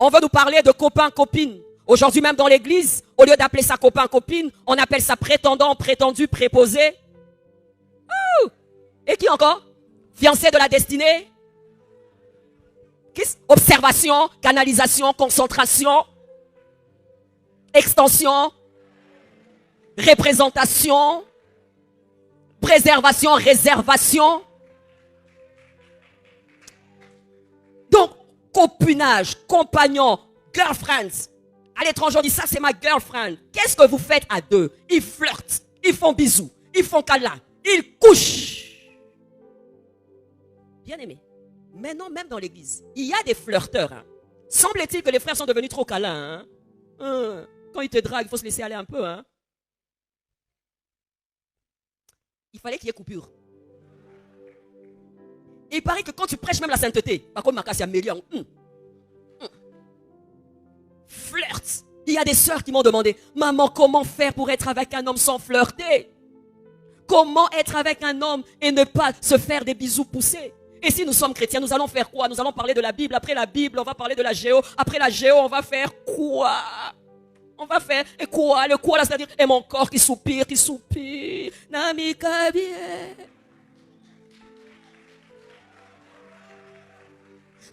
On veut nous parler de copain-copine. Aujourd'hui même dans l'église, au lieu d'appeler ça copain-copine, on appelle ça prétendant, prétendu, préposé. Et qui encore? Fiancé de la destinée. Observation, canalisation, concentration, extension, représentation, préservation, réservation. Donc, copinage, compagnon, girlfriends. À l'étranger, on dit ça, c'est ma girlfriend. Qu'est-ce que vous faites à deux? Ils flirtent, ils font bisous, ils font câlin, ils couchent. Bien aimé. Maintenant, même dans l'église, il y a des flirteurs. Hein. Semble-t-il que les frères sont devenus trop câlins. Hein? Quand ils te draguent, il faut se laisser aller un peu. Hein? Il fallait qu'il y ait coupure. Et il paraît que quand tu prêches même la sainteté, par contre, Marcas, il y a meilleur. Flirt. Il y a des sœurs qui m'ont demandé, maman, comment faire pour être avec un homme sans flirter? Comment être avec un homme et ne pas se faire des bisous poussés? Et si nous sommes chrétiens, nous allons faire quoi? Nous allons parler de la Bible. Après la Bible, on va parler de la géo. Après la géo, on va faire quoi? On va faire et quoi? Le quoi là, c'est-à-dire, et mon corps qui soupire, qui soupire. Namika bien.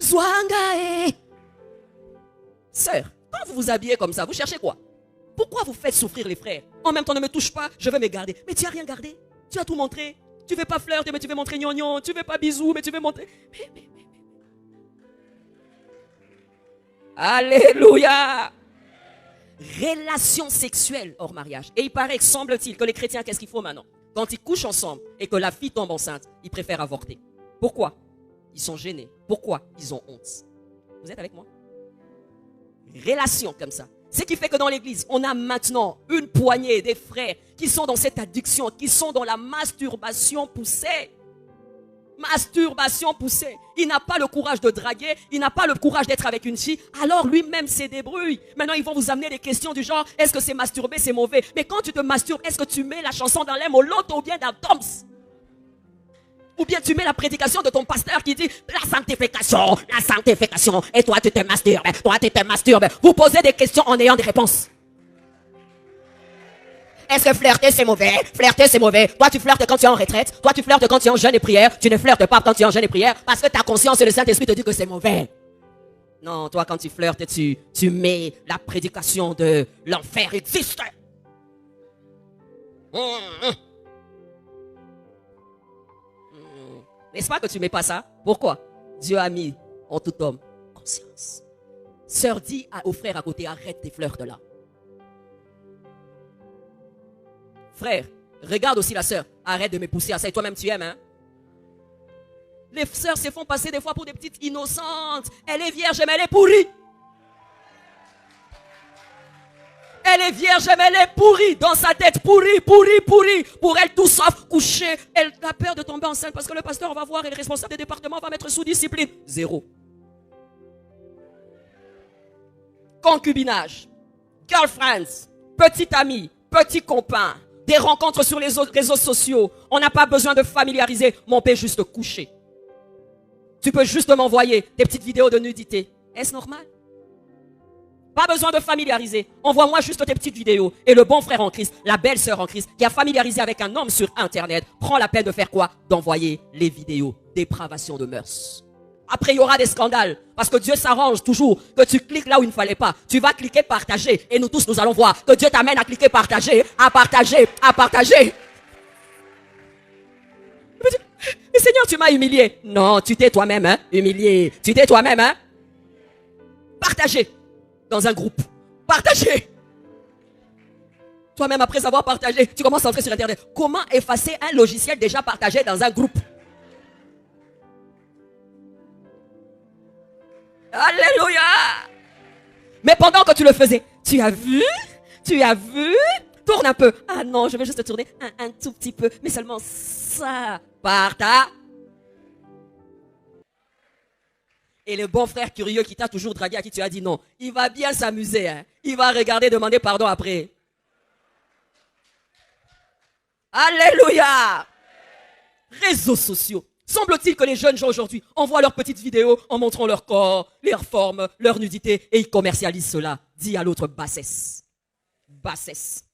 Zwangae. Sœur, quand vous vous habillez comme ça, vous cherchez quoi? Pourquoi vous faites souffrir les frères? En même temps, ne me touche pas, je vais me garder. Mais tu n'as rien gardé. Tu as tout montré. Tu ne veux pas flirter, mais tu veux montrer gnognon. Tu ne veux pas bisous, mais tu veux montrer. Mais. Alléluia. Relation sexuelle hors mariage. Et il paraît, semble-t-il, que les chrétiens, qu'est-ce qu'il faut maintenant? Quand ils couchent ensemble et que la fille tombe enceinte, ils préfèrent avorter. Pourquoi? Ils sont gênés. Pourquoi? Ils ont honte. Vous êtes avec moi? Relation comme ça. Ce qui fait que dans l'église, on a maintenant une poignée des frères qui sont dans cette addiction, qui sont dans la masturbation poussée. Masturbation poussée. Il n'a pas le courage de draguer, il n'a pas le courage d'être avec une fille, alors lui-même se débrouille. Maintenant, ils vont vous amener des questions du genre, est-ce que c'est masturber, c'est mauvais? Mais quand tu te masturbes, est-ce que tu mets la chanson dans l'aime au loto ou bien dans Toms? Ou bien tu mets la prédication de ton pasteur qui dit la sanctification, et toi tu te masturbes, Vous posez des questions en ayant des réponses. Est-ce que flirter c'est mauvais? Flirter c'est mauvais. Toi tu flirtes quand tu es en retraite, toi tu flirtes quand tu es en jeûne et prière, tu ne flirtes pas quand tu es en jeûne et prière parce que ta conscience et le Saint-Esprit te dit que c'est mauvais. Non, toi quand tu flirtes, tu mets la prédication de l'enfer existe. N'est-ce pas que tu ne mets pas ça? Pourquoi? Dieu a mis en tout homme conscience. Sœur, dis aux frères à côté, arrête tes flirts là. Frère, regarde aussi la sœur, arrête de me pousser à ça et toi-même tu aimes, hein? Les sœurs se font passer des fois pour des petites innocentes. Elle est vierge, mais elle est pourrie. Elle est vierge, mais elle est pourrie. Dans sa tête, pourrie. Pour elle, tout sauf coucher. Elle a peur de tomber enceinte parce que le pasteur va voir et le responsable du département va mettre sous discipline. 0. Concubinage. Girlfriends. Petit ami. Petit copain. Des rencontres sur les réseaux sociaux. On n'a pas besoin de familiariser. Mais on peut juste coucher. Tu peux juste m'envoyer des petites vidéos de nudité. Est-ce normal? Pas besoin de familiariser. Envoie-moi juste tes petites vidéos. Et le bon frère en Christ, la belle sœur en Christ, qui a familiarisé avec un homme sur Internet, prend la peine de faire quoi? D'envoyer les vidéos. Dépravation de mœurs. Après, il y aura des scandales. Parce que Dieu s'arrange toujours que tu cliques là où il ne fallait pas. Tu vas cliquer partager. Et nous tous, nous allons voir que Dieu t'amène à cliquer partager, à partager, à partager. Mais Seigneur, tu m'as humilié. Non, tu t'es toi-même, hein, humilié. Tu t'es toi-même, hein. Partager. Dans un groupe. Partagez. Toi-même, après avoir partagé, tu commences à entrer sur Internet. Comment effacer un logiciel déjà partagé dans un groupe? Alléluia. Mais pendant que tu le faisais, tu as vu? Tourne un peu. Ah non, je vais juste tourner un tout petit peu. Mais seulement ça. Partage. Et le bon frère curieux qui t'a toujours dragué, à qui tu as dit non, il va bien s'amuser. Hein? Il va regarder, demander pardon après. Alléluia. Réseaux sociaux. Semble-t-il que les jeunes gens aujourd'hui envoient leurs petites vidéos en montrant leur corps, leurs formes, leur nudité et ils commercialisent cela. Dis à l'autre bassesse. Bassesse.